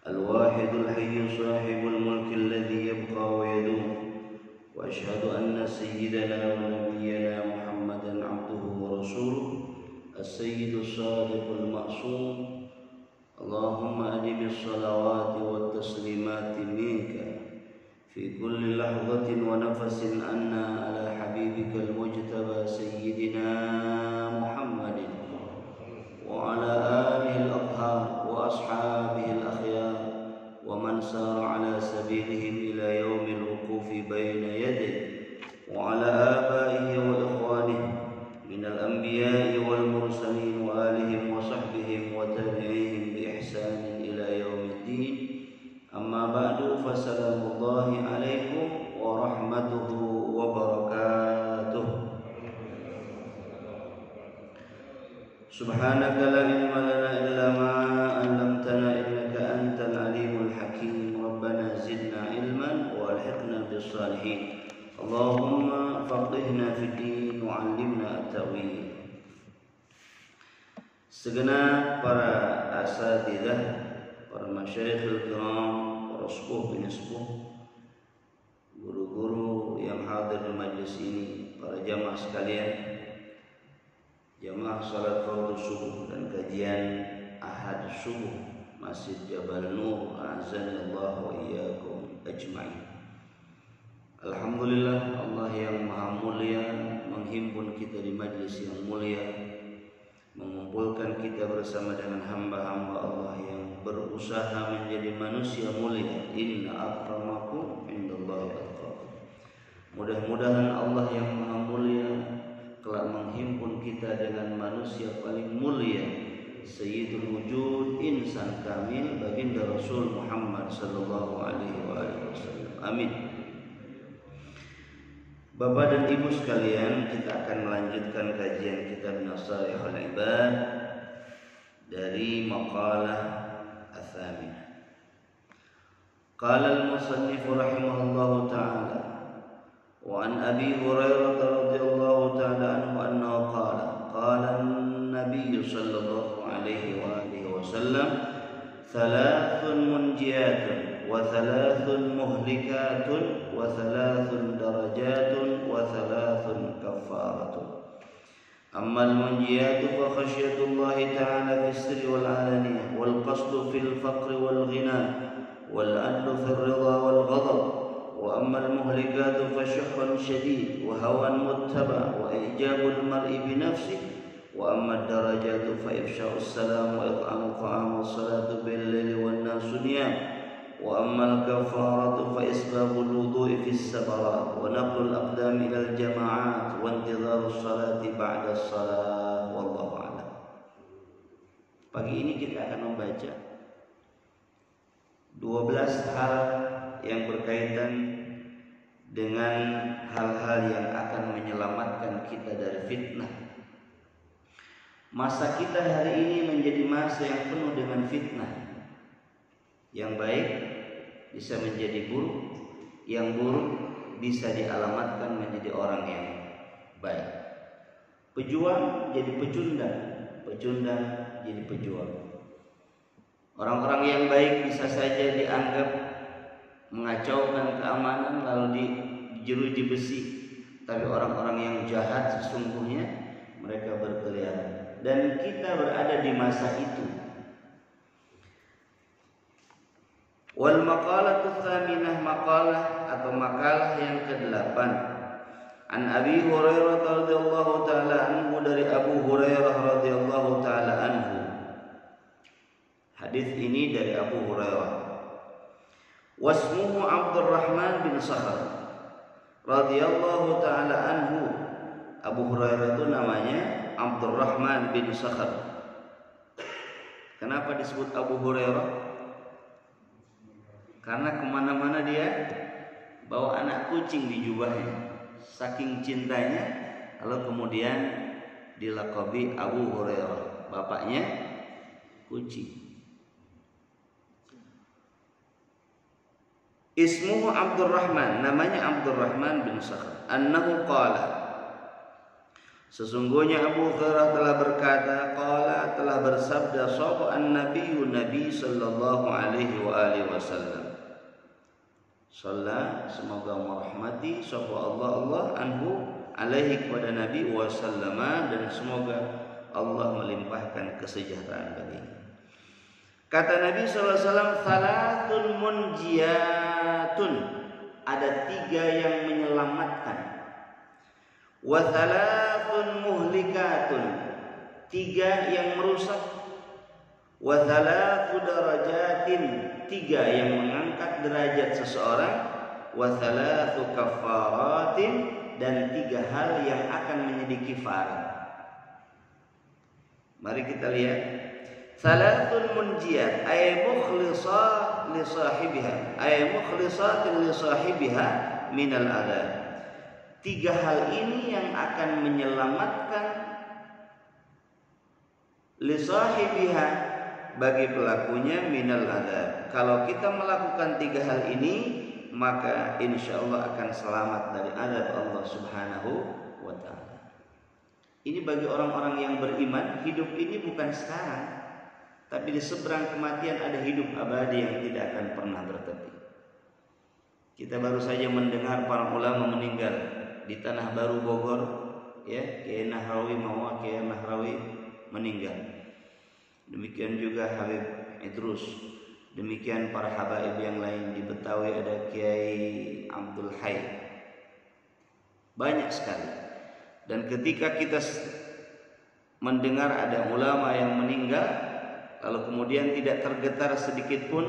الواحد الحي صاحب الملك الذي يبقى ويدوم وأشهد أن سيدنا ونبينا محمدا عبده ورسوله السيد الصادق المعصوم اللهم أدم الصلوات والتسليمات منك في كل لحظة ونفس أنا على حبيبك المجتبى سيدنا محمد وعلى آله الأطهار وأصحابه الأخيار ومن سار على سبيلهم إلى يوم الوقوف بين يديه وعلى آبائه وإخوانه من الأنبياء والمرسلين وآلهم وصحبهم وتابعيهم بإحسان إلى يوم الدين أما بعد فسلام الله عليكم ورحمته وبركاته سبحانك لا علم لنا إلا ما علمتنا إنك أنت العليم الحكيم ربنا زدنا علما وألحقنا بالصالحين اللهم فقهنا في الدين وعلمنا التأويل. Segenap para asatidzah, para masyaikhul kiram, para sepuh bin sepuh, guru-guru yang hadir di majlis ini, para jamaah sekalian, jamaah salat fardhu subuh dan kajian ahad subuh Masjid Jabal Nur, azanillahu wa iyyakum ajma'in. Alhamdulillah, Allah yang maha mulia menghimpun kita di majlis yang mulia, mengumpulkan kita bersama dengan hamba-hamba Allah yang berusaha menjadi manusia mulia. Inna akramakum indallahi atqakum. Mudah-mudahan Allah yang maha mulia telah menghimpun kita dengan manusia paling mulia, Sayyidul Wujud, insan kamil, baginda Rasul Muhammad sallallahu alaihi wasallam. Amin. Bapak dan Ibu sekalian, kita akan melanjutkan kajian kitab Nasaihul Ibad dari maqalah ats-tsaminah. Qala al-musannif rahimahullahu ta'ala wa an Abi Hurairah radhiyallahu ta'ala anhu annahu qala an-nabiy sallallahu alaihi wa alihi wasallam thalathun munjiyatun wa thalathun muhlikatun wa thalathun darajatun wa thalathun kaffaratun. Amma al-munjiyatu fa khashyatullahi ta'ala fi sirri wal alaniyah wal qasdu fil faqri wal ghina wal adlu fil ridha wal ghadab. Wa amma al-muhlikatu fa syuhhun shadid wa hawan muttaba wa ijabul mar'i bi nafsihi. Wa amma ad-darajatu fa ifsha'us salam wa it'amu ta'am wa salatu bil laili wan nasu niyam. Wa amma al-kafaratu fa isbabul wudu'i fis sabarat wa naqlul aqdam ila al-jama'at wa intidharus salati ba'da as-salat wallahu a'lam. Pagi ini kita akan membaca 12 hal yang berkaitan dengan hal-hal yang akan menyelamatkan kita dari fitnah. Masa kita hari ini menjadi masa yang penuh dengan fitnah. Yang baik bisa menjadi buruk, yang buruk bisa dialamatkan menjadi orang yang baik. Pejuang jadi pecundang, pecundang jadi pejuang. Orang-orang yang baik bisa saja dianggap mengacaukan keamanan lalu dijeruji besi, tapi orang-orang yang jahat sesungguhnya mereka berkeliaran. Dan kita berada di masa itu. Wal maqalatu tsaminah, maqalah atau makalah yang ke-8. An Abi Hurairah radhiyallahu taala anhu, dari Abu Hurairah radhiyallahu taala anhu. Hadis ini dari Abu Hurairah. Wasmuhu Abdurrahman bin Sakhar radhiyallahu taala anhu. Abu Hurairah itu namanya Abdurrahman bin Sakhar. Kenapa disebut Abu Hurairah? Karena kemana-mana dia bawa anak kucing di jubahnya, saking cintanya. Lalu kemudian dilakabi Abu Hurairah, bapaknya kucing. Ismuhu Abdurrahman, namanya Abdurrahman bin Sakhar. Annahu qala, Sesungguhnya Abu Hurairah telah berkata, qala telah bersabda sapa an-nabiyyu nabi sallallahu alaihi wa alihi wasallam. Shalla semoga merahmati sapa Allah anhu alaihi kepada Nabi wa sallama dan semoga Allah melimpahkan kesejahteraan baginya. Kata Nabi sallallahu alaihi wasallam, "Thalathun munjiyatun." Ada 3 yang menyelamatkan. Wa thalathun muhlikatun, 3 yang merusak. Wa thalathu darajatin, 3 yang mengangkat derajat seseorang. Wa thalathu kaffaratin, dan 3 hal yang akan menjadi kifarat. Mari kita lihat. Thalathun munjiyat ay mukhlisah li sahibiha, ay mukhlisatin li sahibiha minal adab. 3 hal ini yang akan menyelamatkan li sahibiha bagi pelakunya minal adab. Kalau kita melakukan 3 hal ini, maka insyaallah akan selamat dari azab Allah Subhanahu wa taala. Ini bagi orang-orang yang beriman, hidup ini bukan sekarang, tapi di seberang kematian ada hidup abadi yang tidak akan pernah bertepi. Kita baru saja mendengar para ulama meninggal di Tanah Baru Bogor, ya, Kiai Nahrawi Mawa, Kiai Nahrawi meninggal. Demikian juga Habib Idrus. Demikian para habaib yang lain. Di Betawi ada Kiai Abdul Hayy. Banyak sekali. Dan ketika kita mendengar ada ulama yang meninggal, lalu kemudian tidak tergetar sedikit pun,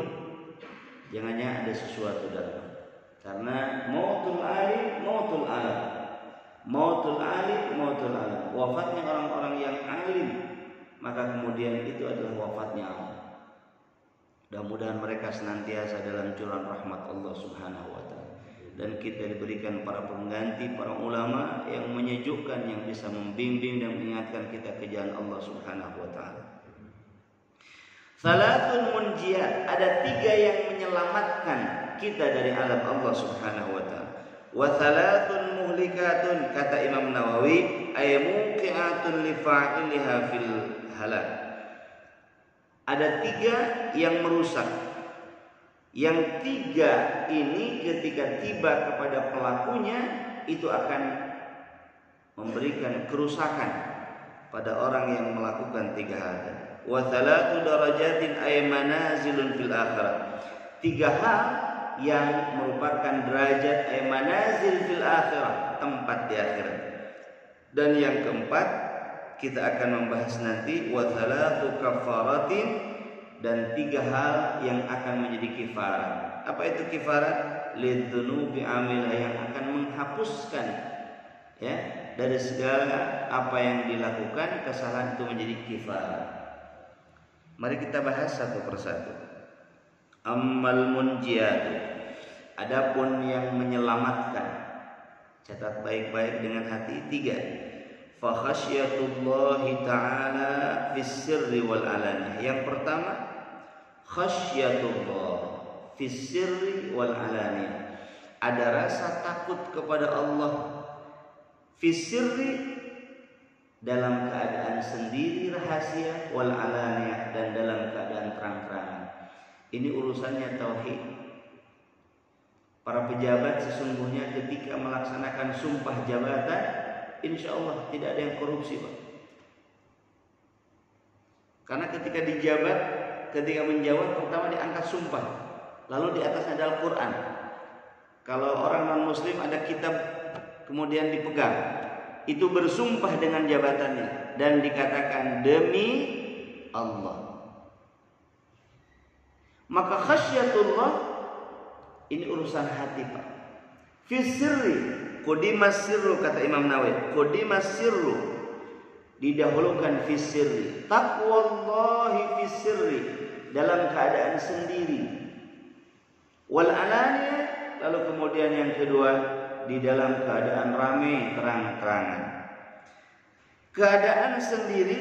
jangannya ada sesuatu dalam. Karena mautul alim, mautul alam. Mautul alim, mautul alam. Wafatnya orang-orang yang alim, maka kemudian itu adalah wafatnya Allah. Mudah-mudahan mereka senantiasa dalam curahan rahmat Allah Subhanahu wa taala. Dan kita diberikan para pengganti, para ulama yang menyejukkan, yang bisa membimbing dan mengingatkan kita ke jalan Allah Subhanahu wa taala. Salatun munjiyat, ada 3 yang menyelamatkan kita dari azab Allah Subhanahu wa taala. Wa salatun muhlikatun, kata Imam Nawawi, ay muqi'atun li fa'iliha fil halak. Ada 3 yang merusak. Yang 3 ini ketika tiba kepada pelakunya itu akan memberikan kerusakan pada orang yang melakukan 3 hal. Wa thalathu darajatin ay manazilun fil akhirah. 3 hal yang merupakan derajat ay manazil fil akhirah, tempat di akhirat. Dan yang keempat kita akan membahas nanti wa thalathu kaffaratin, dan 3 hal yang akan menjadi kifarat. Apa itu kifarat? Lidzunubi amilah, yang akan menghapuskan, ya, dari segala apa yang dilakukan kesalahan itu menjadi kifarat. Mari kita bahas satu persatu. Ammal munjiyatu, adapun yang menyelamatkan, catat baik-baik dengan hati, 3. Fa khasyatullahi ta'ala fis sirri wal alaniyah. Yang pertama, khasyatullah fis sirri wal alaniyah. Ada rasa takut kepada Allah fis sirri, dalam keadaan sendiri rahasia, wal alaniyah, dan dalam keadaan terang-terangan. Ini urusannya tauhid. Para pejabat sesungguhnya ketika melaksanakan sumpah jabatan, insya Allah tidak ada yang korupsi, Pak. Karena ketika dijabat, ketika menjawab, pertama diangkat sumpah, lalu di atasnya ada Al-Quran. Kalau orang non muslim ada kitab kemudian dipegang, itu bersumpah dengan jabatannya dan dikatakan demi Allah. Maka khasyatullah ini urusan hati, Pak. Fi sirri qudimas sirru, kata Imam Nawawi, qudimas sirru, didahulukan fi sirri. Taqwallahi fi sirri, dalam keadaan sendiri. Wal alaniyah, lalu kemudian yang kedua di dalam keadaan ramai, terang-terangan. Keadaan sendiri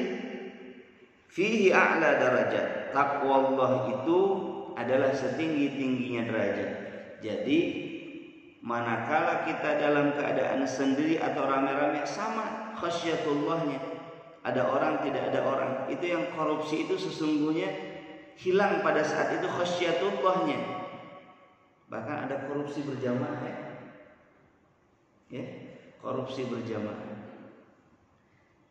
fihi a'la darajat. Taqwallah itu adalah setinggi-tingginya derajat. Jadi manakala kita dalam keadaan sendiri atau rame-rame sama, khasyatullahnya. Ada orang, tidak ada orang. Itu yang korupsi itu sesungguhnya hilang pada saat itu khasyatullahnya. Bahkan ada korupsi berjamaah ya, korupsi berjamaah.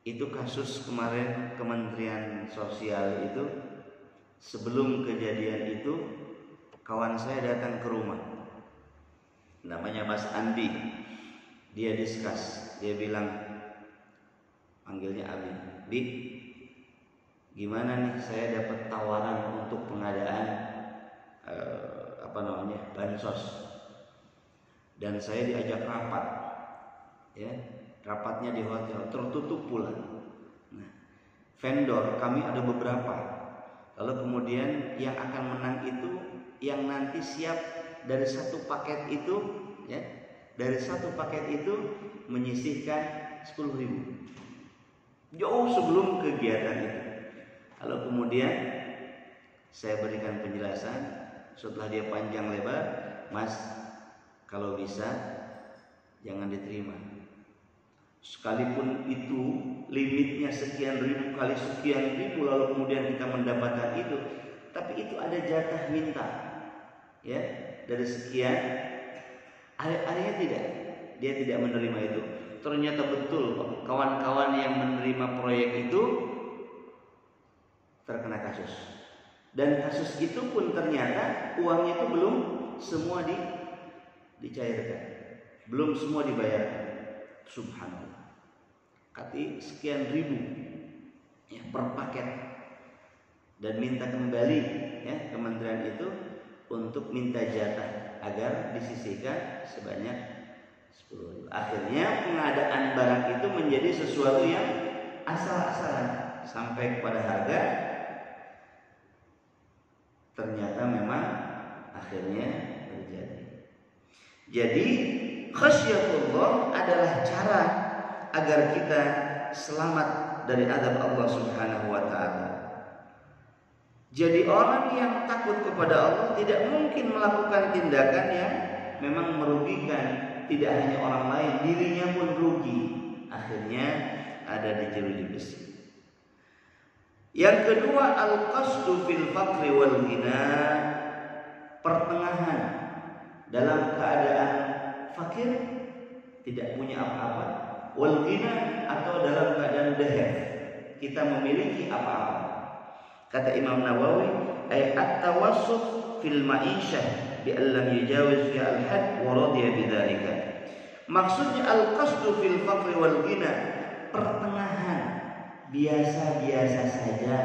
Itu kasus kemarin Kementerian Sosial itu. Sebelum kejadian itu kawan saya datang ke rumah, namanya Mas Andi. Dia diskus, dia bilang, panggilnya Abi, Bi, gimana nih saya dapat tawaran untuk pengadaan bansos, dan saya diajak rapat, ya, rapatnya di hotel, tertutup pula. Nah, vendor kami ada beberapa, lalu kemudian yang akan menang itu yang nanti siap dari satu paket itu, ya, dari satu paket itu menyisihkan 10.000 jauh sebelum kegiatan itu. Lalu kemudian saya berikan penjelasan. Setelah dia panjang lebar, Mas, kalau bisa jangan diterima. Sekalipun itu limitnya sekian ribu kali sekian ribu, lalu kemudian kita mendapatkan itu, tapi itu ada jatah minta, ya, dari sekian. Akhirnya tidak, dia tidak menerima itu. Ternyata betul kawan-kawan yang menerima proyek itu terkena kasus. Dan kasus itu pun ternyata uangnya itu belum semua dicairkan, belum semua dibayarkan. Subhanallah. Kati sekian ribu, ya, per paket, dan minta kembali, ya, kementerian itu untuk minta jatah agar disisihkan sebanyak 10.000. Akhirnya pengadaan barang itu menjadi sesuatu yang asal-asalan sampai kepada harga. Ternyata memang akhirnya terjadi. Jadi khasyatullah adalah cara agar kita selamat dari azab Allah Subhanahu wa taala. Jadi orang yang takut kepada Allah tidak mungkin melakukan tindakan yang memang merugikan tidak hanya orang lain, dirinya pun rugi. Akhirnya ada di jeruji besi. Yang kedua, al-qasdu fil faqri wal ghina, pertengahan dalam keadaan fakir, tidak punya apa-apa, wal ghina, atau dalam keadaan dahar, kita memiliki apa-apa. Kata Imam Nawawi, ay at-tawassut fil ma'isyah bi allam yujawiz fi al-had wa radiya bidzalika. Maksudnya al-qasdu fil faqri wal ghina, pertengahan, biasa-biasa saja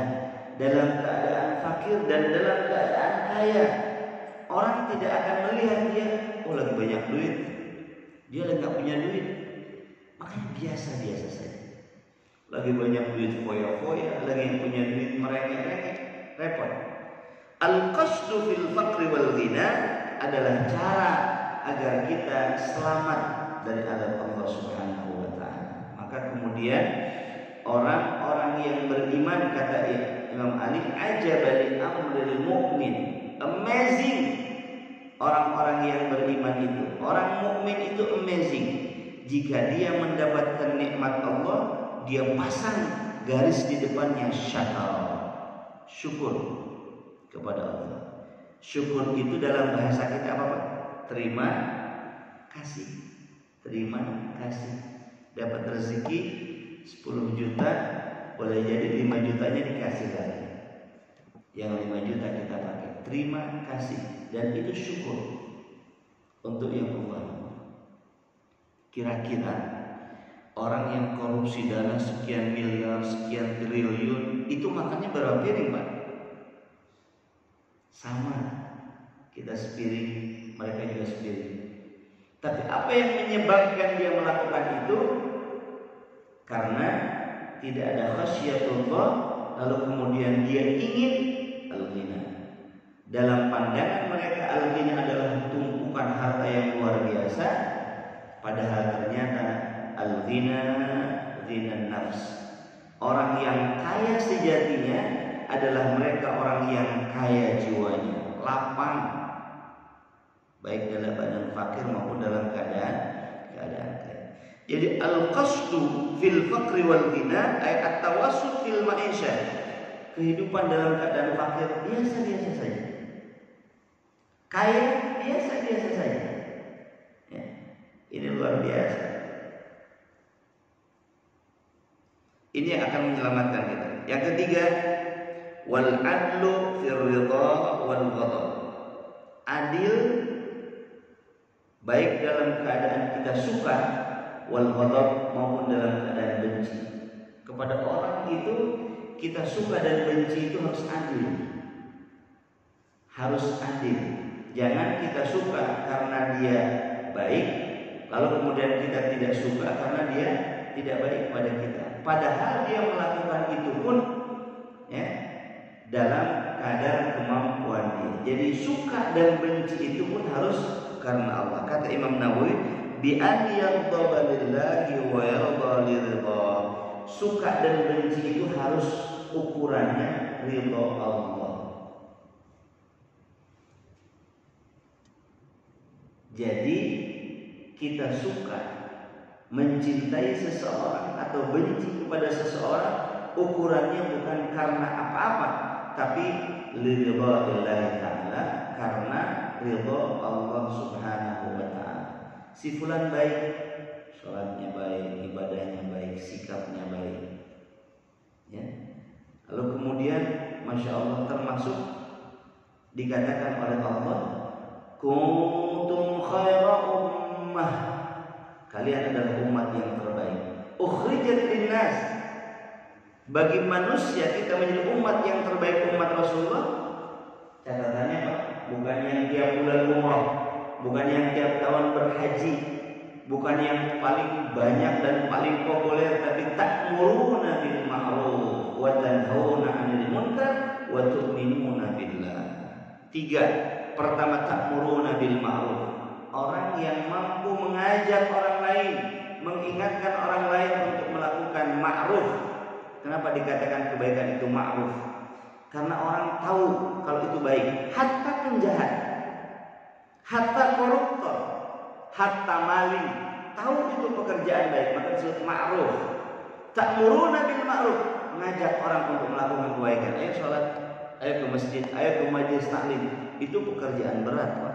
dalam keadaan fakir dan dalam keadaan kaya. Orang tidak akan melihat dia, oh lagi banyak duit, dia lagi gak punya duit, makanya biasa-biasa saja. Lagi banyak duit foya-foya, lagi punya duit merengek-rengek, repot. Al-qasdu fil faqri wal ghina adalah cara agar kita selamat dari azab Allah Subhanahu wa taala. Maka kemudian orang-orang yang beriman, kata Imam Ali, ajabali amril mu'min, amazing. Orang-orang yang beriman itu, orang mukmin itu amazing. Jika dia mendapatkan nikmat Allah, dia pasang garis di depannya syakar, syukur kepada Allah. Syukur itu dalam bahasa kita apa Pak? Terima kasih. Terima kasih. Dapat rezeki 10 juta, boleh jadi 5 jutanya dikasih lagi. Yang 5 juta kita pakai. Terima kasih. Dan itu syukur untuk yang Allah. Kira-kira orang yang korupsi dana sekian miliar, sekian triliun, itu makannya berapa piring Pak? Sama. Kita sepiring, mereka juga sepiring. Tapi apa yang menyebabkan dia melakukan itu? Karena tidak ada khasyatullah, lalu kemudian dia ingin al-ghina. Dalam pandangan mereka al-ghina adalah tumpukan harta yang luar biasa, padahal ternyata al-ghina ghina nafs. Orang yang kaya sejatinya adalah mereka orang yang kaya jiwanya, lapang, baik dalam keadaan fakir maupun dalam keadaan kaya. Jadi al-qasdu fil faqri wal ghina ay at-tawassut fil ma'isyah. Kehidupan dalam keadaan fakir biasa-biasa saja. Kaya biasa-biasa saja. Ya. Ini luar biasa. Ini akan menyelamatkan kita. Yang ketiga, wal adlu fir ridha wal ghadab. Adil baik dalam keadaan kita suka wal ghadab maupun dalam keadaan benci. Kepada orang itu kita suka dan benci itu harus adil. Harus adil. Jangan kita suka karena dia baik, lalu kemudian kita tidak suka karena dia tidak baik kepada kita. Padahal dia melakukan itu pun ya, dalam kadar kemampuan dia. Jadi suka dan benci itu pun harus karena Allah. Kata Imam Nawawi, bi an yaghdaba lillahi wa yarda liridha. Suka dan benci itu harus ukurannya ridha Allah. Jadi kita suka mencintai seseorang atau benci kepada seseorang ukurannya bukan karena apa-apa, tapi liridha'illahi ta'ala, karena ridha Allah Subhanahu wa ta'ala. Si fulan baik, salatnya baik, ibadahnya baik, sikapnya baik. Ya. Lalu kemudian Masya Allah termasuk dikatakan oleh Allah, kuntum khaira ummah, kalian adalah umat yang terbaik. Ukhrijat linnas, bagi manusia kita menjadi umat yang terbaik, umat Rasulullah. Catatannya Pak, bukan yang tiap bulan umrah, bukan yang tiap tahun berhaji, bukan yang paling banyak dan paling populer, tapi ta'muruna bil ma'ruf wa tanhauna 'anil munkar wa tu'minuna billah. 3. Pertama, ta'muruna bil ma'ruf. Orang yang mampu mengajak orang lain, mengingatkan orang lain untuk melakukan ma'ruf. Kenapa dikatakan kebaikan itu ma'ruf? Karena orang tahu kalau itu baik. Hatta penjahat, hatta koruptor, hatta maling, tahu itu pekerjaan baik, maka disebut ma'ruf. Ta'muruna bil ma'ruf, mengajak orang untuk melakukan kebaikan. Ayo sholat, ayo ke masjid, ayo ke majelis taklim. Itu pekerjaan berat, Pak.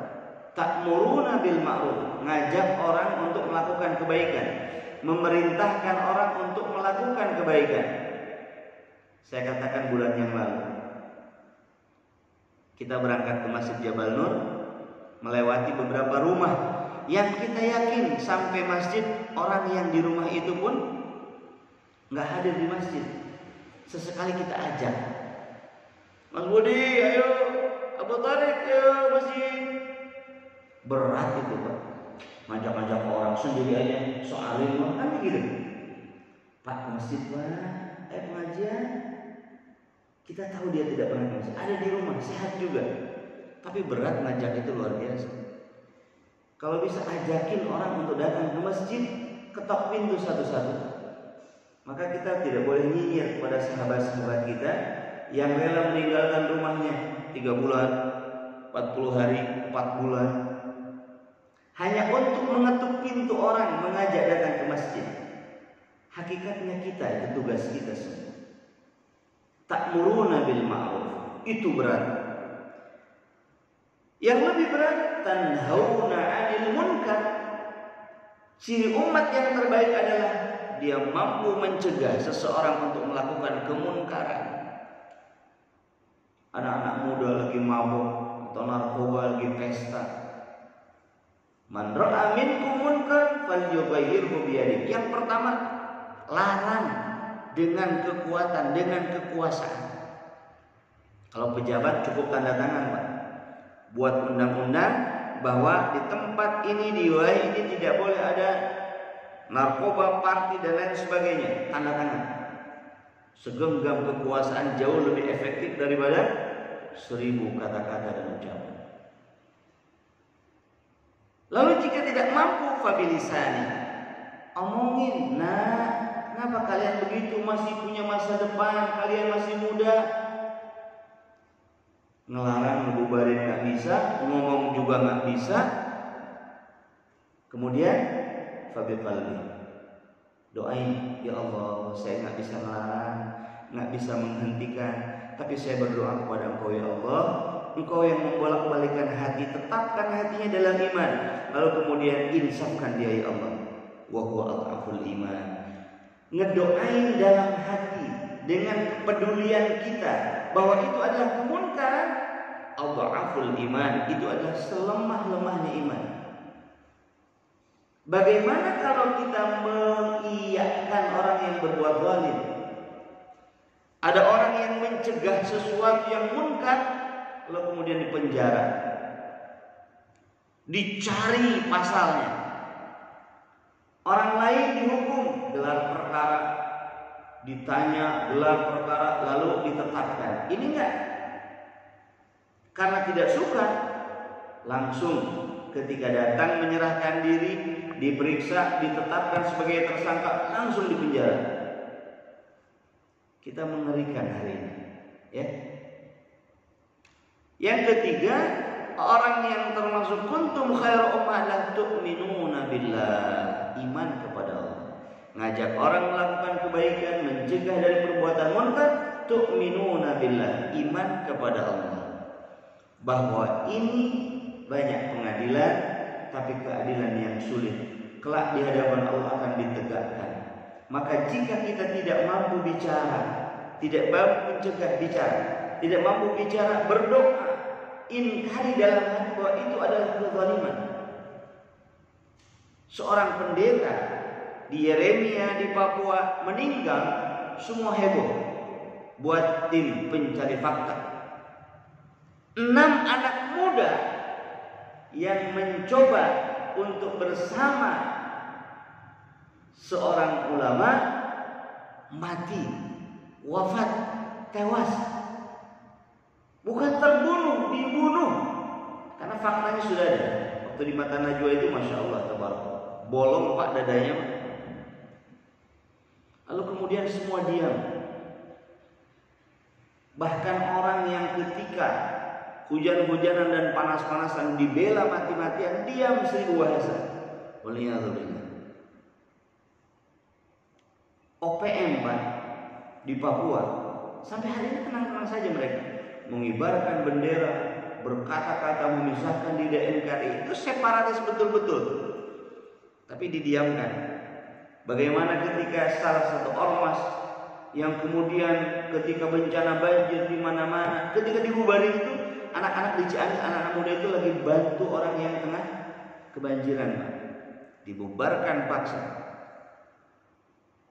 Ta'muruna bil ma'ruf, ngajak orang untuk melakukan kebaikan, memerintahkan orang untuk melakukan kebaikan. Saya katakan bulan yang lalu, kita berangkat ke Masjid Jabal Nur, melewati beberapa rumah yang kita yakin sampai masjid orang yang di rumah itu pun nggak hadir di masjid. Sesekali kita ajak, Mas Budi, ayo, Abu Tarik, ayo masjid. Berat itu Pak, ngajak-ngajak orang sendiri aja, soalin kan gitu. Pak ke masjid Pak, pengajian. Kita tahu dia tidak pernah ke masjid, ada di rumah, sehat juga. Tapi berat ngajak itu luar biasa. Kalau bisa ajakin orang untuk datang ke masjid, ketok pintu satu-satu. Maka kita tidak boleh nyinyir pada sahabat-sahabat kita yang rela meninggalkan rumahnya 3 bulan, 40 hari, 4 bulan, hanya untuk mengetuk pintu orang, mengajak datang ke masjid. Hakikatnya kita, itu tugas kita semua. Ta'muruna bil ma'ruf, itu berat. Yang lebih berat, tanhauna 'anil munkar. Ciri umat yang terbaik adalah dia mampu mencegah seseorang untuk melakukan kemunkaran. Anak-anak muda lagi mabuk atau narkoba, lagi pesta. Man ra'a minkum munkar falyughayyirhu biyadihi. Yang pertama, larang dengan kekuatan, dengan kekuasaan. Kalau pejabat cukup tanda tangan, Pak. Buat undang-undang bahwa di tempat ini, di wilayah ini tidak boleh ada narkoba, party dan lain sebagainya. Tanda tangan. Segenggam kekuasaan jauh lebih efektif daripada 1000 kata-kata dan ucapan. Lalu jika tidak mampu, fabilisani, omongin. Nah, kenapa kalian begitu? Masih punya masa depan, kalian masih muda. Ngelarang, ngebubarin nggak bisa, ngomong juga nggak bisa. Kemudian fabiqalbi, Doain, ya Allah, saya nggak bisa melarang, nggak bisa menghentikan, tapi saya berdoa kepada Engkau ya Allah. Engkau yang membolak-balikan hati, tetapkan hatinya dalam iman, lalu kemudian insafkan dia ya Allah. Wa huwa adhaful iman. Ngedoain dalam hati dengan kepedulian kita bahwa itu adalah kemunkaran, adhaful iman, itu adalah selemah-lemahnya iman. Bagaimana kalau kita mengiyakan orang yang berbuat zalim? Ada orang yang mencegah sesuatu yang munkar, lalu kemudian dipenjara, dicari pasalnya. Orang lain dihukum, gelar perkara, ditanya gelar perkara, lalu ditetapkan. Ini enggak, karena tidak suka, langsung ketika datang menyerahkan diri, diperiksa, ditetapkan sebagai tersangka, langsung dipenjara. Kita mengerikan hari ini, ya. Yang ketiga, orang yang termasuk kuntum khairu ummah la tu'minuna billah, iman kepada Allah. Ngajak orang melakukan kebaikan, mencegah dari perbuatan munkar, tu'minuna billah, iman kepada Allah. Bahwa ini banyak pengadilan, tapi keadilan yang sulit. Kelak di hadapan Allah akan ditegakkan. Maka jika kita tidak mampu bicara, tidak mampu mencegah bicara, tidak mampu bicara, berdoa, inkari dalam hati bahwa itu adalah kezaliman. Seorang pendeta di Yeremia di Papua meninggal, semua heboh buat tim pencari fakta. 6 anak muda yang mencoba untuk bersama seorang ulama mati, wafat, tewas. Bukan terbunuh, dibunuh. Karena faktanya sudah ada. Waktu di Mata Najwa itu Masya Allah, tabarakallah, bolong pak dadanya. Lalu kemudian semua diam. Bahkan orang yang ketika hujan-hujanan dan panas-panasan dibela mati-matian, diam 1000 bahasa. Waliyadzubillah. OPM Pak di Papua sampai hari ini tenang-tenang saja mereka, mengibarkan bendera, berkata-kata memisahkan di DNKRI, itu separatis betul-betul, tapi didiamkan. Bagaimana ketika salah satu ormas yang kemudian ketika bencana banjir di mana-mana, ketika dibubarin itu, anak-anak di Ciamis, anak-anak muda itu lagi bantu orang yang tengah kebanjiran, Pak. Dibubarkan paksa.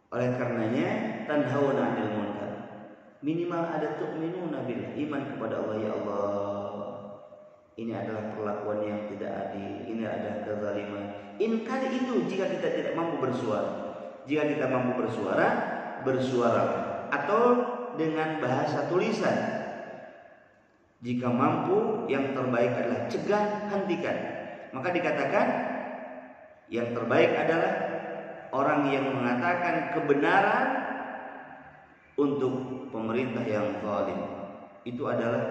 Oleh karenanya tanhauna 'anil munkar. Minimal ada tu'minuna billah, iman kepada Allah. Ya Allah, ini adalah perlakuan yang tidak adil, ini adalah kezaliman. Inkari itu jika kita tidak mampu bersuara. Jika kita mampu bersuara, bersuara atau dengan bahasa tulisan. Jika mampu, yang terbaik adalah cegah, hentikan. Maka dikatakan yang terbaik adalah orang yang mengatakan kebenaran untuk pemerintah yang zalim. Itu adalah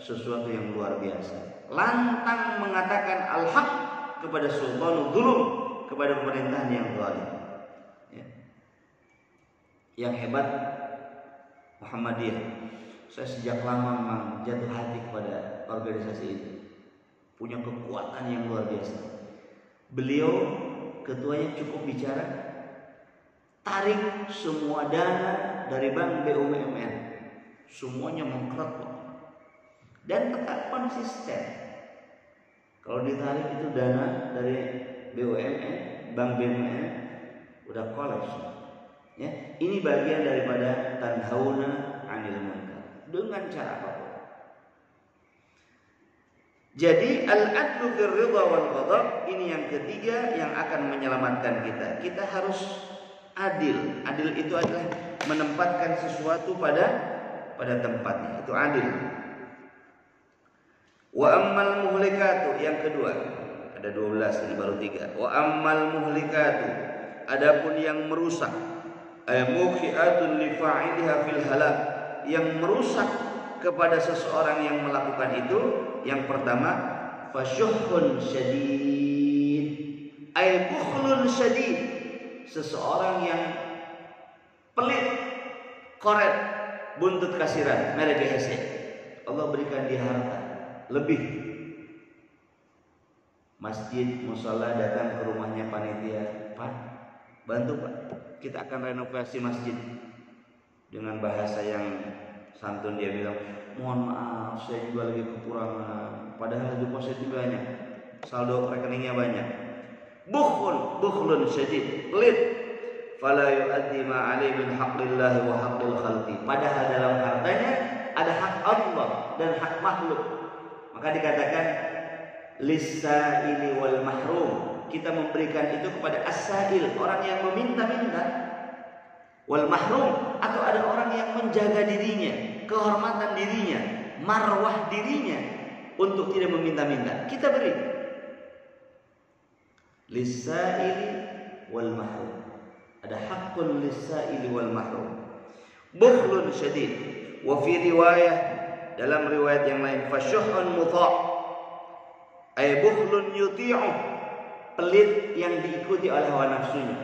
sesuatu yang luar biasa. Lantang mengatakan al-haq kepada sultanul dzulum, kepada pemerintahan yang zalim. Ya. Yang hebat Muhammadiyah. Saya sejak lama memang jatuh hati kepada organisasi itu. Punya kekuatan yang luar biasa. Beliau ketuanya cukup bicara, tarik semua dana dari bank BUMN, semuanya mengkeret dan tetap konsisten. Kalau ditarik itu dana dari BUMN, bank BUMN udah kolaps. Ya, ini bagian daripada tanhauna 'anil munkar dengan cara apapun. Jadi al-adlu fir ridha wal qada, ini yang ketiga yang akan menyelamatkan kita. Kita harus adil. Adil itu adalah menempatkan sesuatu pada tempatnya. Itu adil. Wa ammal muhlikatu, yang kedua. Ada 12, ini baru 3. Wa ammal muhlikatu, adapun yang merusak, mukhi'atun li fa'iliha fil halak, yang merusak kepada seseorang yang melakukan itu. Yang pertama, fasyuhun syadid, ay bukhlun syadid, seseorang yang pelit, koret, buntut kasiran, mereka hese. Allah berikan dia harta lebih. Masjid, musola, datang ke rumahnya panitia, Pak, bantu Pak, kita akan renovasi masjid. Dengan bahasa yang santun dia bilang, mohon maaf, saya juga lagi kekurangan. Padahal depositnya banyak, saldo rekeningnya banyak. Bukhlun syadid, pelit. Fala yu'addi ma 'alaihi min haqqillahi wa haqqil khalqi. Padahal dalam hartanya ada hak Allah dan hak makhluk. Maka dikatakan lis-sa'ili wal mahrum. Kita memberikan itu kepada as-sa'il, orang yang meminta-minta. Wal mahrum, atau ada orang yang menjaga dirinya, kehormatan dirinya, marwah dirinya untuk tidak meminta-minta. Kita beri. Lis-sa'ili wal mahrum. Ada hakun lis-sa'ili wal mahrum. Bukhlun syadid. Wa fi riwayah, dalam riwayat yang lain, fasyuhun muta', ay bukhlun yuti'u, pelit yang diikuti oleh hawa nafsunya.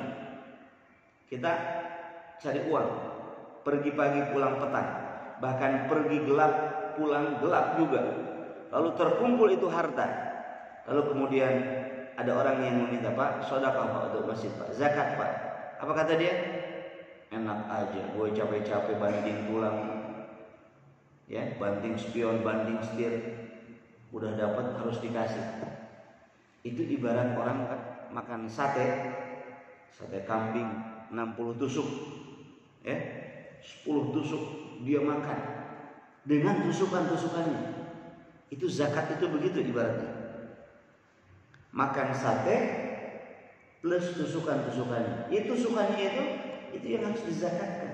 Kita cari uang, pergi pagi pulang petang, bahkan pergi gelap pulang gelap juga. Lalu terkumpul itu harta. Lalu kemudian ada orang yang meminta, Pak, sedekah Pak untuk masjid Pak, zakat Pak. Apa kata dia? Enak aja, gue capek-capek banting tulang, ya, banting spion, banting setir, udah dapat harus dikasih. Itu ibarat orang makan sate kambing 60 tusuk, ya, 10 tusuk dia makan dengan tusukan-tusukannya. Itu zakat itu begitu ibaratnya. Makan sate plus tusukan-tusukannya. Itu tusukannya itu yang harus dizakatkan.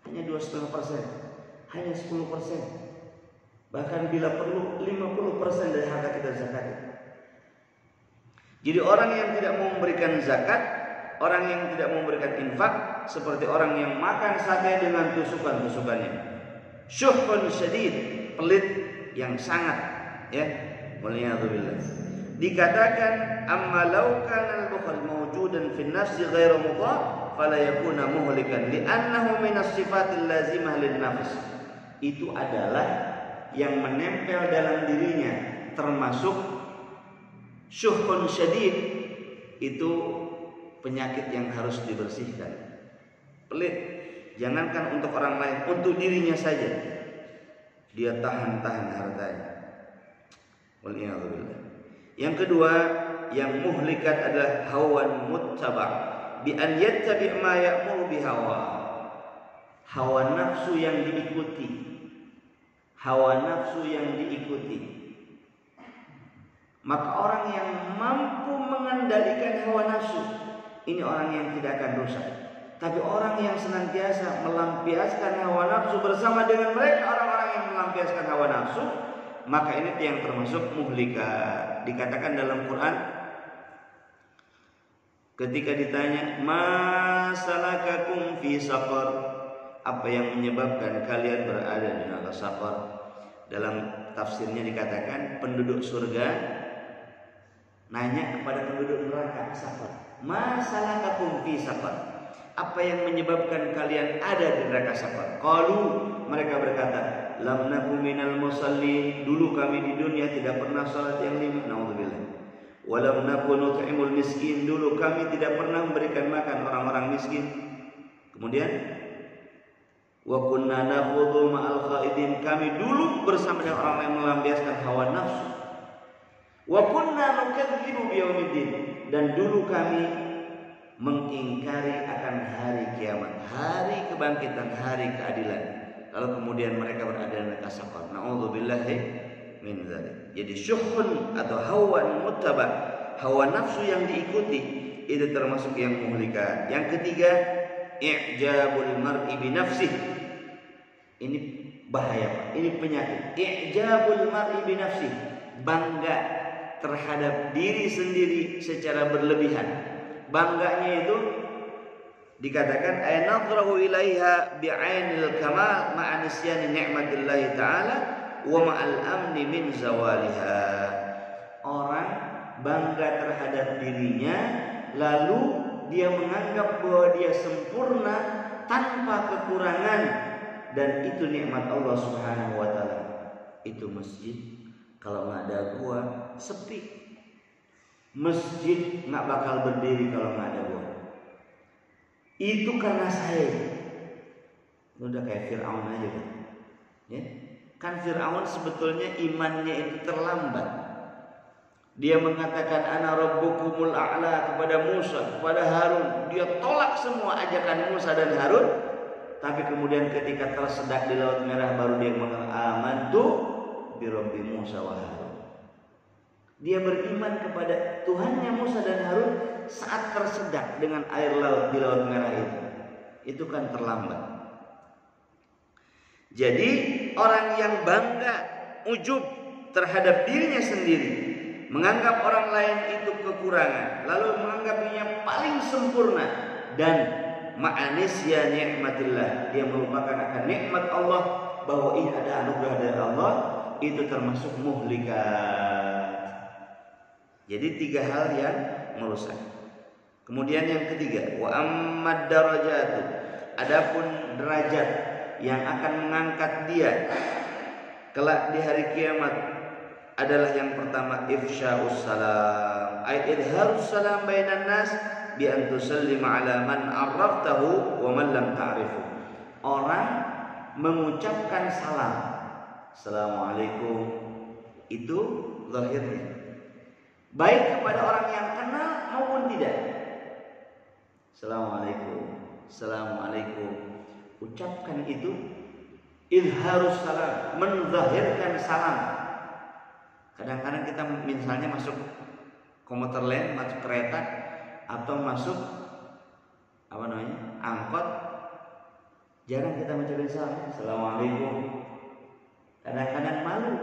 Hanya 2,5%, hanya 10%. Bahkan bila perlu 50% dari harta kita zakat. Jadi orang yang tidak mau memberikan zakat, orang yang tidak mau memberikan infak, seperti orang yang makan sate dengan tusukan-tusukannya. Syuhun syadid, pelit yang sangat, ya, waliyadzubillah. Dikatakan amma law kana al-bukhl mawjudan fi an-nafsi ghairu mudha' fala yakuna muhlikan li'annahu min as-sifatil lazimah lin-nafs. Itu adalah yang menempel dalam dirinya, termasuk syuhun syadid, itu penyakit yang harus dibersihkan. Pelit, jangankan untuk orang lain, untuk dirinya saja dia tahan-tahan hartanya. Waliyadzubillah. Yang kedua, yang muhlikat adalah hawan muttaba' bi an yattabi' ma ya'muru bi hawa. Hawa nafsu yang diikuti. Hawa nafsu yang diikuti. Maka orang yang mampu mengendalikan hawa nafsu, ini orang yang tidak akan rusak. Tapi orang yang senantiasa melampiaskan hawa nafsu bersama dengan mereka orang-orang yang melampiaskan hawa nafsu, maka ini yang termasuk muhlikat. Dikatakan dalam Quran, ketika ditanya, ma salakakum fi saqar, apa yang menyebabkan kalian berada di neraka saqar? Dalam tafsirnya dikatakan penduduk surga nanya kepada penduduk neraka saqar, ma salakakum fi saqar, apa yang menyebabkan kalian ada di neraka saqar? Qalu, mereka berkata, lam naku minal musallin, dulu kami di dunia tidak pernah salat yang 5, naudzubillah. Walam naku nut'imul miskin, dulu kami tidak pernah memberikan makan orang-orang miskin. Kemudian wa kunna nakhudhu ma'al khaidin, kami dulu bersama dengan orang yang melampiaskan hawa nafsu. Wa kunna nukadzibu biyaumiddin, dan dulu kami mengingkari akan hari kiamat, hari kebangkitan, hari keadilan. Lalu kemudian mereka berada di neraka saqar. Na'udzubillahi min dzalik. Jadi syuhun atau hawan muttaba, hawa nafsu yang diikuti, itu termasuk yang muhlikat. Yang ketiga, i'jabul mar'i bi nafsihi. Ini bahaya, Pak. Ini penyakit. I'jabul mar'i bi nafsihi, bangga terhadap diri sendiri secara berlebihan. Bangganya itu dikatakan ay nadrahu ilaiha bi'ainil kamal ma'a nisyani ni'matillahi ta'ala wa ma'al amni min zawaliha. Orang bangga terhadap dirinya lalu dia menganggap bahwa dia sempurna tanpa kekurangan, dan itu nikmat Allah Subhanahu wa taala. Itu masjid kalau nggak ada gua sepi. Masjid nggak bakal berdiri kalau nggak ada gua. Itu karena saya. Udah kayak Fir'aun aja kan. Ya. Kan Fir'aun sebetulnya imannya itu terlambat. Dia mengatakan ana rabbukumul a'la kepada Musa, kepada Harun. Dia tolak semua ajakan Musa dan Harun. Tapi kemudian ketika tersedak di Laut Merah baru dia mengatakan amantu bi rabbi Musa wa Harun. Dia beriman kepada Tuhannya Musa dan Harun saat tersedak dengan air laut di Laut Merah itu. Itu kan terlambat. Jadi orang yang bangga, ujub terhadap dirinya sendiri, menganggap orang lain itu kekurangan, lalu menganggap dirinya paling sempurna, dan ma'anisya nikmatillah, dia melupakan akan nikmat Allah, bahwa ini ada anugerah dari Allah, itu termasuk muhlikat. Jadi 3 hal yang merusak. Kemudian yang ketiga, wa ammad darajatu, adapun derajat yang akan mengangkat dia kelak di hari kiamat adalah yang pertama ifsya'us salam, ay idharus salam bainan nas bi an tusallima ala man arraftahu wa man lam ta'rifu. Orang mengucapkan salam, assalamualaikum, itu zahirnya baik kepada orang yang kenal maupun tidak. Assalamualaikum, assalamualaikum, ucapkan itu idharus salam, menzahirkan salam. Kadang-kadang kita misalnya masuk komuter lain, masuk kereta atau masuk angkot, jarang kita mengucapkan salam, assalamualaikum. Kadang-kadang malu.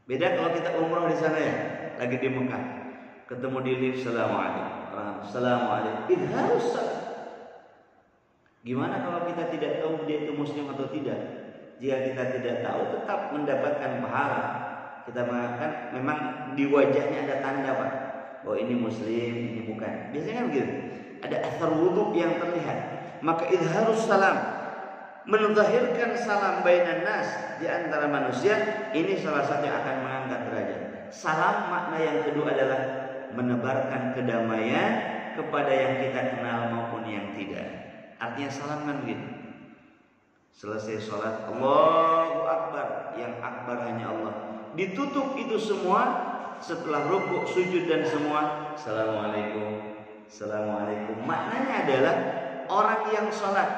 Beda kalau kita umroh di sana ya, lagi di Mekah, ketemu di lift, assalamualaikum, idharus salam. Gimana kalau kita tidak tahu dia itu muslim atau tidak? Jika kita tidak tahu, tetap mendapatkan pahala. Kita mengatakan memang di wajahnya ada tanda, Pak, bahwa ini muslim, ini bukan. Biasanya kan begitu. Ada athar wudhu yang terlihat. Maka idharus salam, menzahirkan salam bainan nas, di antara manusia, ini salah satu yang akan mengangkat derajat. Salam makna yang kedua adalah menebarkan kedamaian kepada yang kita kenal maupun yang tidak. Artinya salam kan begitu. Selesai sholat, Allahu Akbar, yang akbar hanya Allah. Ditutup itu semua, setelah rukuk, sujud dan semua, assalamualaikum, assalamualaikum. Maknanya adalah orang yang sholat,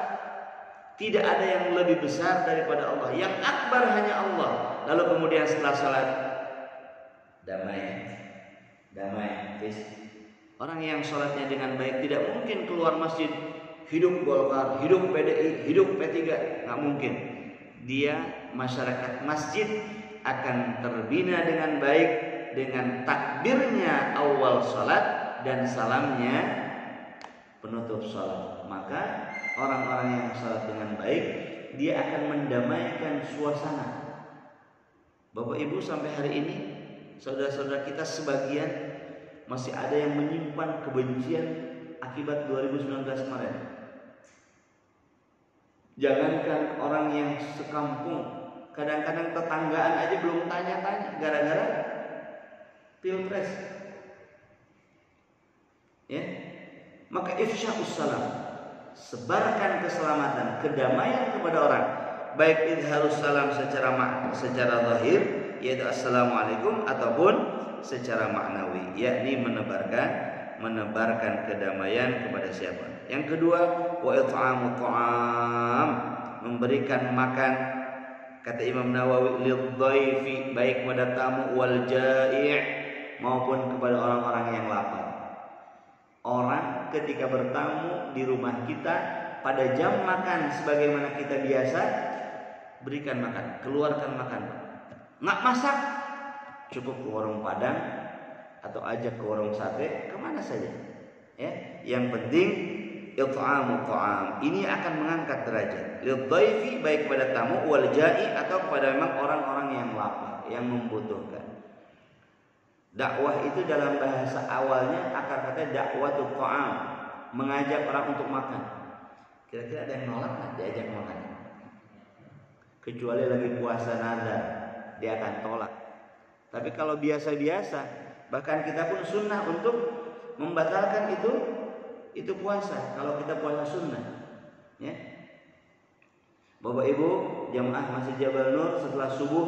tidak ada yang lebih besar daripada Allah. Yang akbar hanya Allah. Lalu kemudian setelah sholat, damai. Orang yang sholatnya dengan baik tidak mungkin keluar masjid hidup Golkar, hidup PDI, hidup P3, nggak mungkin. Dia masyarakat masjid akan terbina dengan baik dengan takbirnya awal sholat dan salamnya penutup sholat. Maka orang-orang yang sholat dengan baik, dia akan mendamaikan suasana. Bapak Ibu, sampai hari ini saudara-saudara kita sebagian masih ada yang menyimpan kebencian akibat 2019 kemarin. Jangankan orang yang sekampung, kadang-kadang tetanggaan aja belum tanya-tanya gara-gara pilpres. Ya, maka ifsya'us salam, sebarkan keselamatan, kedamaian kepada orang, baik idharus salam secara zahir, yaitu assalamualaikum, ataupun secara maknawi, yakni menebarkan kedamaian kepada siapa. Yang kedua, wa it'amu ta'am, memberikan makan, kata Imam Nawawi, lidhaifi, baik kepada tamu, wal ja'i' maupun kepada orang-orang yang lapar. Orang ketika bertamu di rumah kita pada jam makan sebagaimana kita biasa, berikan makan, keluarkan makan. Nggak masak, cukup ke warung Padang atau ajak ke warung sate, kemana saja. Ya, yang penting it'amu ta'am, ini akan mengangkat derajat. Lidhaifi, baik kepada tamu, wal ja'i, atau kepada memang orang-orang yang lapar, yang membutuhkan. Dakwah itu dalam bahasa awalnya akar kata dakwatu ta'am, mengajak orang untuk makan. Kira-kira ada yang nolak nggak diajak makan? Kecuali lagi puasa nazar, dia akan tolak. Tapi kalau biasa-biasa, bahkan kita pun sunnah untuk membatalkan itu puasa. Kalau kita puasa sunnah, ya. Bapak Ibu jamaah Masjid Jabal Nur, setelah subuh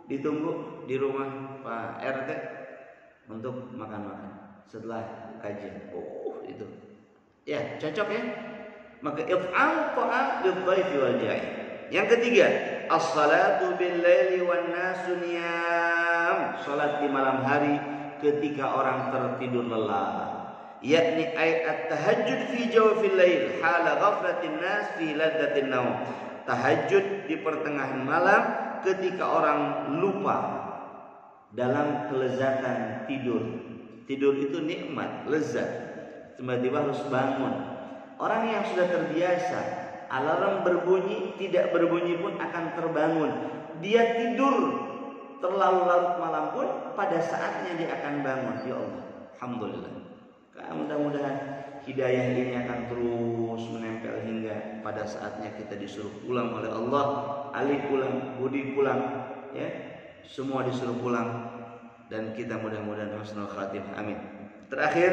ditunggu di rumah Pak RT untuk makan-makan setelah kajian. Itu. Ya, cocok ya. Maka if'al ta'am lidh-dhaifi wal ja'i. Yang ketiga, as-salatu bil-laili wan nasu niyam. Salat di malam hari ketika orang tertidur lelap. Yakni ayat tahajjud fi jawfil lail hala ghaflatin nas fi ladzatin naum. Tahajud di pertengahan malam ketika orang lupa dalam kelezatan tidur. Tidur itu nikmat, lezat. Tiba-tiba harus bangun. Orang yang sudah terbiasa, alarm berbunyi, tidak berbunyi pun akan terbangun. Dia tidur terlalu larut malam pun pada saatnya dia akan bangun. Ya Allah, alhamdulillah. Mudah-mudahan hidayah ini akan terus menempel hingga pada saatnya kita disuruh pulang oleh Allah. Ali pulang, Budi pulang, ya, semua disuruh pulang, dan kita mudah-mudahan husnul khatimah. Amin. Terakhir,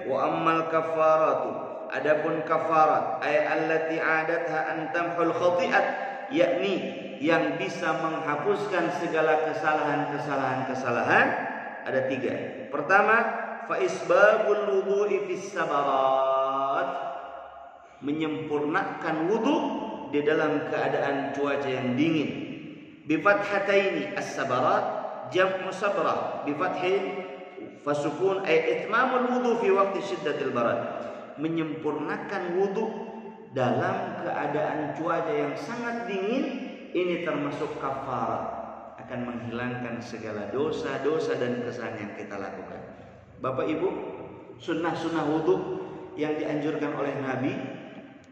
wa ammal kafaratu, adapun kafarat ay allati adatha an tamhul khati'at, yakni yang bisa menghapuskan segala kesalahan ada 3. Pertama, fa isbabul wudu'i fis sabarat, menyempurnakan wudu di dalam keadaan cuaca yang dingin. Bi fathataini as-sabarat jam'u sabrah, bi fathin fasukun ay itmamul wudu fi waqti syiddatil barad, menyempurnakan wudu dalam keadaan cuaca yang sangat dingin. Ini termasuk kafarat, akan menghilangkan segala dosa-dosa dan kesalahan yang kita lakukan. Bapak Ibu, sunnah-sunnah wudu yang dianjurkan oleh Nabi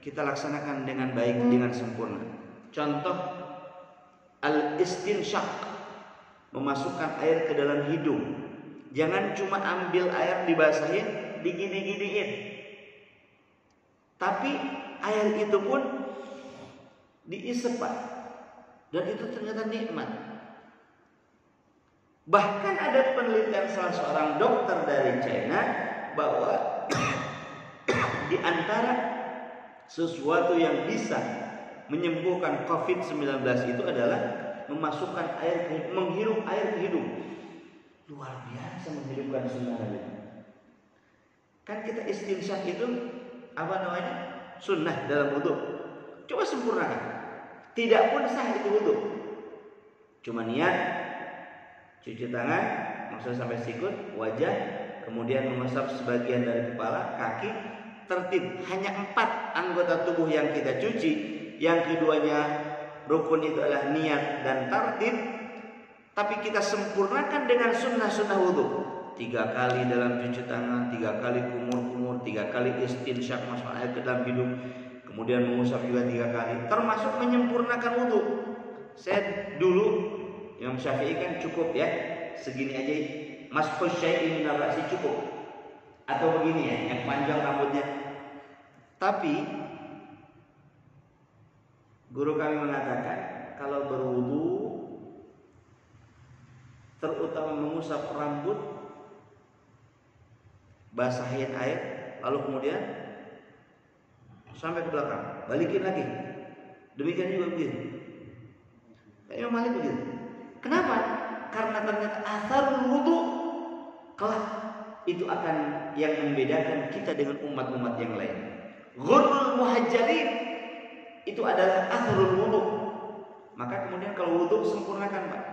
kita laksanakan dengan baik, dengan sempurna. Contoh, al-istinsyaq, memasukkan air ke dalam hidung. Jangan cuma ambil air dibasahin, digini-giniin. Tapi air itu pun diisep, Pak. Dan itu ternyata nikmat. Bahkan ada penelitian salah seorang dokter dari China bahwa di antara sesuatu yang bisa menyembuhkan COVID-19 itu adalah memasukkan air, menghirup air ke hidung. Luar biasa menghidupkan sunnah Nabi. Kan kita istinsyaq itu apa namanya? Sunnah dalam wudu. Coba sempurnakan. Tidak pun sah itu wudu. Cuma niat, cuci tangan, maksudnya sampai sikut, wajah, kemudian mengusap sebagian dari kepala, kaki, tertib. Hanya 4 anggota tubuh yang kita cuci. Yang keduanya rukun itu adalah niat dan tertib. Tapi kita sempurnakan dengan sunnah-sunnah wudu. 3 kali dalam cuci tangan, 3 kali kumur-kumur, 3 kali istinsyaq, masuk air ke dalam hidung, kemudian mengusap juga 3 kali. Termasuk menyempurnakan wudu. Saya dulu, Imam Syafi'i kan cukup ya, segini aja, masfus syai'in min ar-ra'si cukup. Atau begini ya, yang panjang rambutnya. Tapi guru kami mengatakan kalau berwudu, terutama mengusap rambut, basahin air, lalu kemudian sampai ke belakang, balikin lagi. Demikian juga begitu. Imam Malik begitu. Kenapa? Karena ternyata asarul wudu kelak itu akan yang membedakan kita dengan umat-umat yang lain. Ghurrul muhajjalin itu adalah asarul wudu. Maka kemudian kalau wudu sempurnakan, Pak.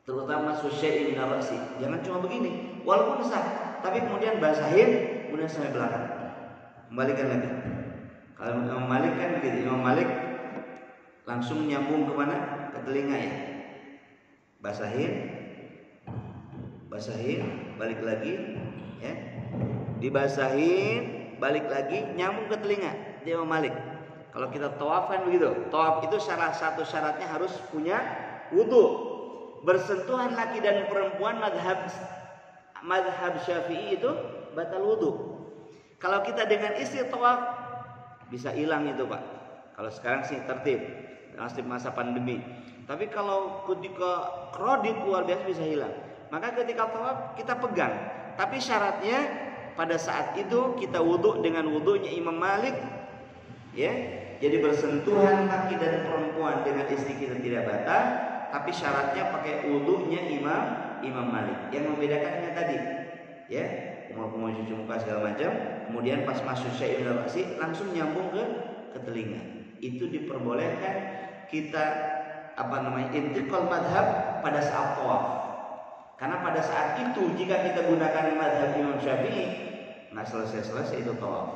Terutama susyai'in min ar-ra'si. Jangan cuma begini, walaupun sah, tapi kemudian basahin, kemudian sampai belakang. Kembalikan lagi. Kalau Imam Malik kan begitu. Imam Malik langsung nyambung kemana? Ke telinga ya. Basahin, balik lagi, ya. Dibasahin, balik lagi, nyambung ke telinga. Dia Imam Malik. Kalau kita tawaf kan begitu. Tawaf itu salah satu syaratnya harus punya wudu. Bersentuhan laki dan perempuan madhab Syafi'i itu batal wudu. Kalau kita dengan isi tawaf bisa hilang itu Pak. Kalau sekarang sih tertib masa pandemi. Tapi kalau ketika kredit luar biasa bisa hilang. Maka ketika tawaf kita pegang. Tapi syaratnya pada saat itu kita wudhu dengan wudhunya Imam Malik, ya. Jadi bersentuhan laki dan perempuan dengan istri kita tidak batal. Tapi syaratnya pakai wudhunya Imam Malik. Yang membedakannya tadi, ya, kumur-kumur cuci muka segala macam. Kemudian pas masuk syai' ila ra'si langsung nyambung ke telinga. Itu diperbolehkan kita intiqal madhab pada saat tawaf. Karena pada saat itu jika kita gunakan madhab Imam Syafi'i nggak selesai itu tawaf,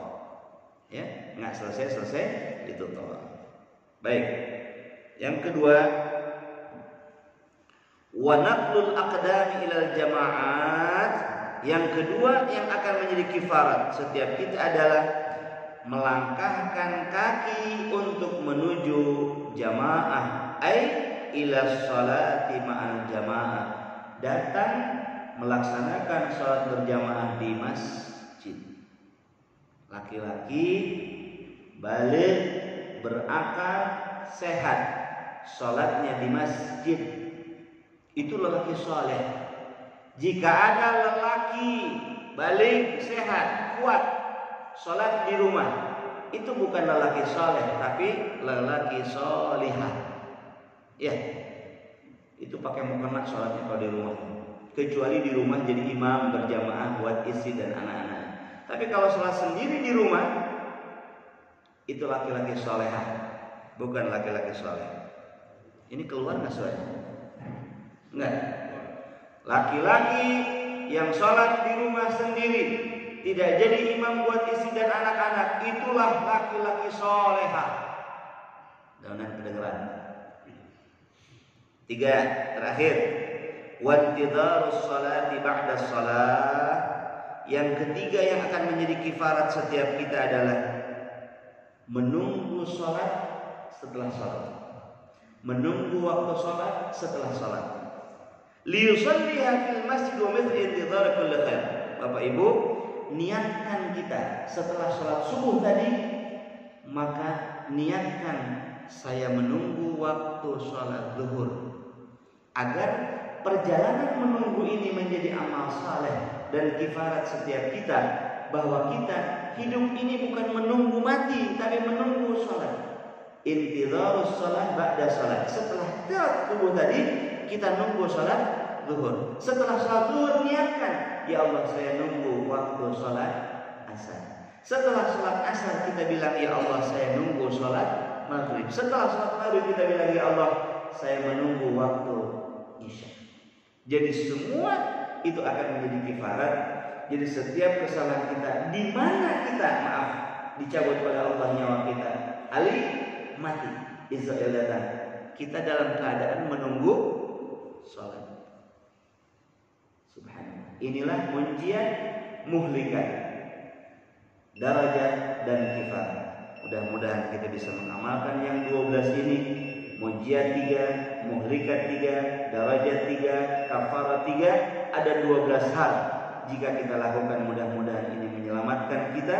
ya, nggak selesai itu tawaf. Baik, yang kedua, wa naqlul aqdami ilal jama'at. Yang kedua yang akan menjadi kifarat setiap kita adalah melangkahkan kaki untuk menuju jamaah, ila sholati ma'al jamaah, datang melaksanakan sholat berjamaah di masjid. Laki-laki balik berakal sehat, sholatnya di masjid, itu lelaki soleh. Jika ada lelaki balik sehat kuat sholat di rumah, itu bukan lelaki soleh tapi lelaki solihah. Ya, itu pakai mukena sholatnya kalau di rumah. Kecuali di rumah jadi imam berjamaah buat istri dan anak-anak. Tapi kalau sholat sendiri di rumah, itu laki-laki solehah, bukan laki-laki soleh. Ini keluar nggak soleh? Enggak. Laki-laki yang sholat di rumah sendiri, tidak jadi imam buat istri dan anak-anak, itulah laki-laki solehah. Jangan kedengeran. 3, terakhir, wantidharus sholati ba'da shalah. Yang ketiga yang akan menjadi kifarat setiap kita adalah menunggu sholat setelah sholat, menunggu waktu sholat setelah sholat. Liyusalliha fil masjid wa mithli intidhar kulli khair. Bapak Ibu, niatkan kita setelah sholat subuh tadi, maka niatkan saya menunggu waktu sholat zuhur, agar perjalanan menunggu ini menjadi amal saleh dan kifarat setiap kita, bahwa kita hidup ini bukan menunggu mati tapi menunggu sholat. Intidharus sholat ba'da sholat. Setelah subuh tadi kita nunggu sholat zuhur. Setelah sholat zuhur niatkan, ya Allah saya nunggu waktu sholat asar. Setelah sholat asar kita bilang, ya Allah saya nunggu sholat maghrib. Setelah sholat maghrib kita bilang, ya Allah saya menunggu waktu isya. Jadi semua itu akan menjadi kifarat. Jadi setiap kesalahan kita, di mana kita dicabut oleh Allah nyawa kita, Ali mati, Israel datang, kita dalam keadaan menunggu sholat. Subhanallah. Inilah ujian muhlikat, darajat dan kifarat. Mudah-mudahan kita bisa mengamalkan yang 12 ini. Mujiat 3, muhlikat 3, darajat 3, kafarat 3. Ada 12 hal. Jika kita lakukan, mudah-mudahan ini menyelamatkan kita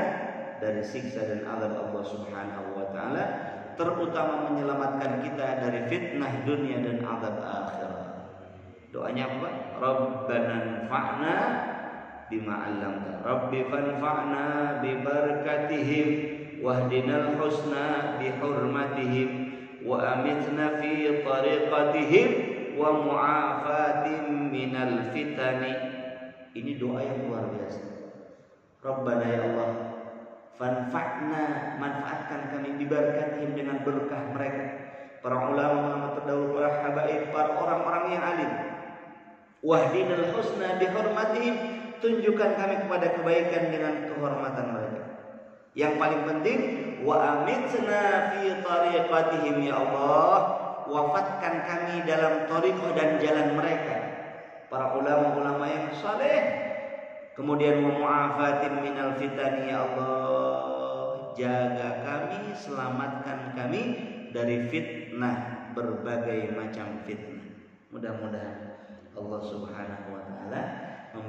dari siksa dan azab Allah Subhanahu wa taala, terutama menyelamatkan kita dari fitnah dunia dan azab akhirat. Doanya apa? Rabbana anfa'na bima 'allamtana. Rabbi fanfa'na bi barakatihim wahdinal husna bi hurmatihim wa amitna fi tariqatihim wa mu'afatin minal fitani. Ini doa yang luar biasa. Rabbana ya Allah, fanfa'na, manfaatkan kami bibarakatihim dengan berkah mereka, para ulama terdahulu, para habaib, para orang-orang yang alim. Wahdinal husna bihormatihim, tunjukkan kami kepada kebaikan dengan kehormatan mereka. Yang paling penting, wa amitna fi tariqatihim ya Allah, wafatkan kami dalam thariqah dan jalan mereka, para ulama-ulama yang saleh. Kemudian wa mu'afatin minal fitani ya Allah, jaga kami, selamatkan kami dari fitnah, berbagai macam fitnah. Mudah-mudahan Allah Subhanahu wa taala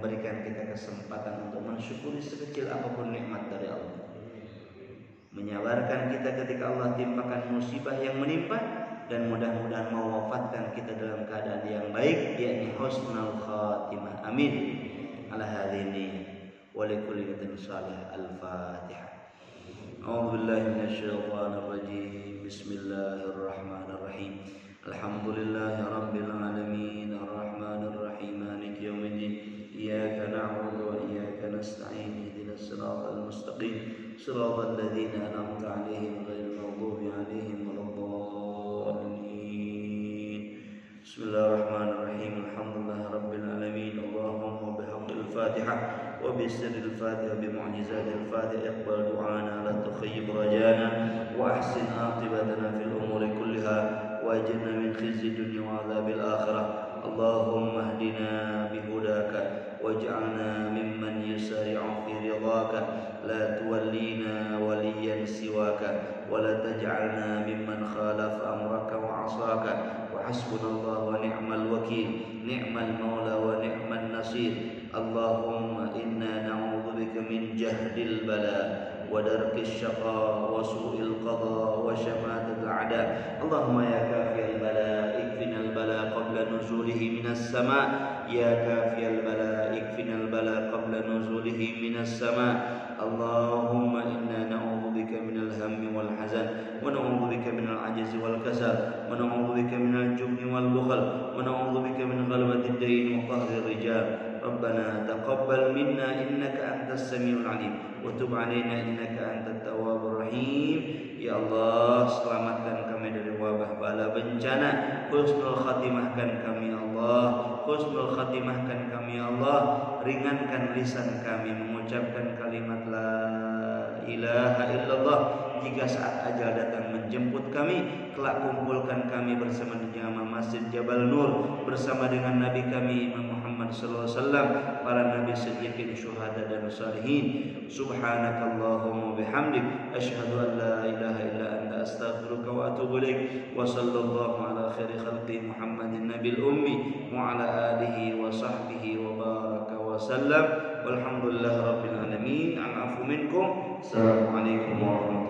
memberikan kita kesempatan untuk mensyukuri sekecil apapun nikmat dari Allah, menyabarkan kita ketika Allah timpakan musibah yang menimpa, dan mudah-mudahan mewafatkan kita dalam keadaan yang baik, yakni husnul khatimah. Amin. Ala hadini wa likulli niyatin salih. Al-Fatihah. A'udzu billahi minasyaitonir rajim. Bismillahirrahmanirrahim. Alhamdulillahi rabbil alamin, arrahmanir rahim, maliki yaumiddin. Iyyaka na'budu wa iyyaka nasta'in. Ihdinas siratal mustaqim, siratal ladzina an'amta 'alaihim ghairil maghdubi 'alaihim waladdallin. Bismillahirrahmanirrahim. Alhamdulillahi rabbil alamin. Allahumma bihaqqil Fatihah wa bisirril Fatihah bimu'jizatil Fatihah iqbal du'ana la tukhayyib rajana wa ahsin aqibatana fil umuri kulliha wa ajirna min khizyi dunya wa adzabil akhirah. Allahumma hdina bihudaka waj'alna mimman yusari'u fi ridhaka la tuwallina waliyan siwaka wa la taj'alna mimman khalafa amraka wa 'asaka. Wa hasbunallahu wa ni'mal wakil, ni'mal maula wa ni'man nasir. Allahumma inna na'udzubika min jahdil bala wa darkis syaqa wa su'il qada wa syamatatil a'da. Allahumma ya kafiyal bala ikfinal bala qabla nuzulihi minas sama'. Ya kafiyal bala ikfinal bala qabla nuzulihi minas sama'. Allahumma inna na'udzubika minal hammi wal hazan wa na'udzubika minal ajzi wal kasal wa na'udzubika minal jubni wal bukhl wa na'udzubika min ghalabati ad-dayn wa qahri ar-rijal. Rabbana taqabbal minna innaka antas samiul alim wa tub alaina innaka antat tawwabur rahim. Ya Allah, selamatkan kami dari wabah bala bencana. Husnul khatimahkan kami Allah. Husnul khatimahkan kami Allah. Ringankan lisan kami mengucapkan kalimat la ilaha illallah. Jika saat ajal datang menjemput kami, kelak kumpulkan kami bersama di jamaah Masjid Jabal Nur bersama dengan Nabi kami Imam Muhammad sallallahu alaihi wasallam, para nabi siddiqin, syuhada dan salihin. Subhanakallahumma bihamdik asyhadu an la ilaha illa anta astaghfiruka wa atubu ilaik. Wa sallallahu ala khairi khalqi Muhammadin nabil ummi wa ala alihi wa sahbihi wa baraka wa sallam. Walhamdulillahi rabbil alamin. Al-afu minkum. Assalamualaikum warahmatullahi wabarakatuh.